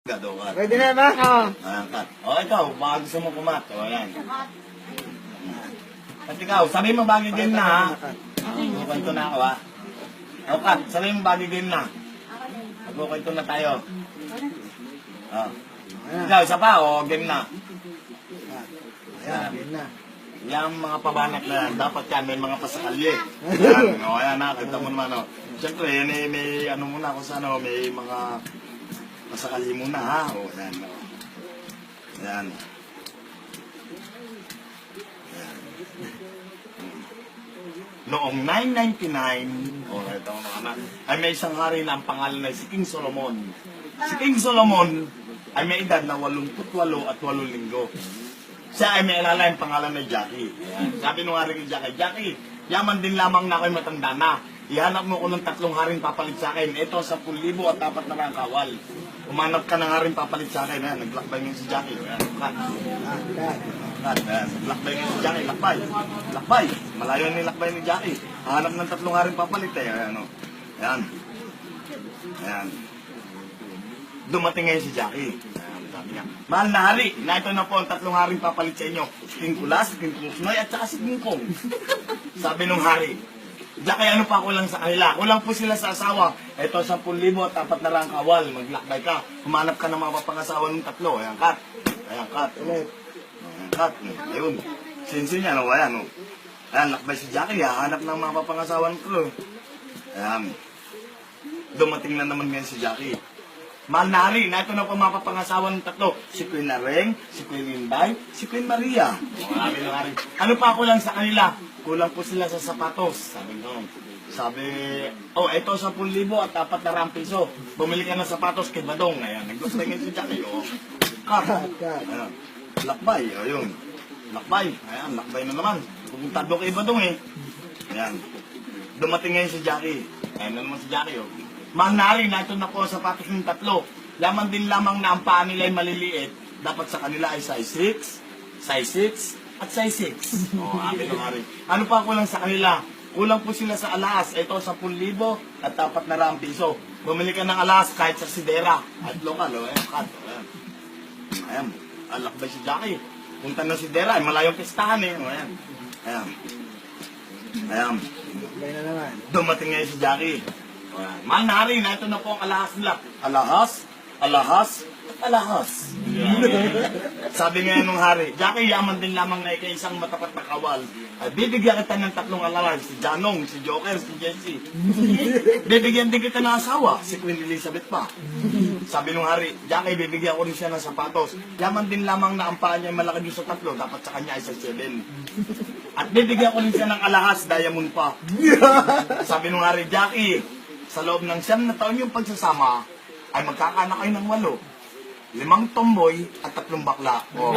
Gadokat. Pwede na ba? Oo. Cut. O, ikaw, baka gusto mo kumat. O, ayan. At ikaw, sabi mo bagay game na, ha? Magkukwento na ako, ha? O, cut. Sabi mo bagay game na. Magkukwento na tayo. O. Ikaw, isa pa, o, game na. Ayan, game na. Yung mga pabanat na yan, dapat yan, may mga pasakalye. Yan, o, ayan na, kita mo naman, o. Siyempre, yan, may ano muna ako sa ano, may mga pasakalye muna, ha? O, yan, o. Yan. Noong 999, o, ito mga anak, ay may isang hari na ang pangalan ay si King Solomon. Si King Solomon ay may edad na 88 at 8 linggo. Siya ay may alala yung pangalan ni Jackie. Ayan. Sabi nung hari ni Jackie, Jackie, yaman din lamang na ako'y matanda na. Ihanap mo ko ng 3 haring papalit sa akin. Ito, 10,000 at 4 na kawal. Umanap ka ng haring papalit sa akin. Ayan, naglakbay mo si Jackie. Ayan, cut. Ayan, naglakbay mo si Jackie. Lakbay. Lakbay. Malayo ni lakbay ni Jackie. Hanap ng 3 haring papalit. Ayan, o. Ayan. Ayan. Dumating ngayon si Jackie. Sabi niya, mahal na hari, na ito na po ang 3 haring papalit sa inyo. King Kulas, King Kusnoy, at saka si King Kong. Sabi nung hari, Jackie, ano pa kulang sa kanila? Kulang po sila sa asawa. Ito, 10,000 at 4 na lang kawal. Maglakbay ka. Humanap ka ng mga pangasawa ng 3. Ayan, cut. Ayan, cut. Ayan, cut. Ayun. Sinsin niya, no? Ayan, no? Ayan, lakbay si Jackie, ha? Hanap ng mga pangasawa ng 3. Ayan. Dumating na naman ngayon si Jackie. Mahal na hari, na ito na po mapapangasawa ng 3. Si Queen Lareng, si Queen Inday, si Queen Maria. Sabi ng hari, ano pa kulang sa kanila? Kulang po sila sa sapatos. Sabi ko, oh, ito 10,000 at 4 na piso. Bumili ka ng sapatos kay Badong. Ayan, nag-gusto ngayon si Jackie, oh. Cut. Ayan. Lakbay, oh, yun. Lakbay. Ayan, lakbay na naman. Pupunta doon kay Badong, eh. Ayan. Dumating ngayon si Jackie. Ayan na naman si Jackie, oh. Mahal na rin, na ito na po ang sapatos ng 3. Laman din lamang na ang paa nila ay maliliit. Dapat sa kanila ay size 6, size 6, at size 6. O, amin ng hari. Ano pa kulang sa kanila? Kulang po sila sa alas. Ito, 10,000 at 4 na piso. Bumili ka ng alas kahit sa sidera. At lokal, o, ayan, cut. Ayan. Ayan, alakbay si Jackie. Punta na sidera, ay malayong pistahan, eh. O, ayan. Ayan. Ayan. Game na naman. Dumating ngayon si Jackie. Mahal na hari, na ito na po ang alahas nila. Alahas, alahas, alahas. Sabi nga nung hari, Jackie, yaman din lamang na ika-isang matapat na kawal. Ay, bibigyan kita ng 3 alahas, si Janong, si Joker, si Jessie. Bibigyan din kita ng asawa, si Queen Elizabeth pa. Sabi nung hari, Jackie, bibigyan ko rin siya ng sapatos. Yaman din lamang na ang paa niya ay malaki doon sa 3, dapat sa kanya ay sa 7. At bibigyan ko rin siya ng alahas, diamond pa. Sabi nung hari, Jackie, sa loob ng 9 na taon yung pagsasama, ay magkakaanak kayo ng 8. 5 tomboy at 3 bakla. Oh.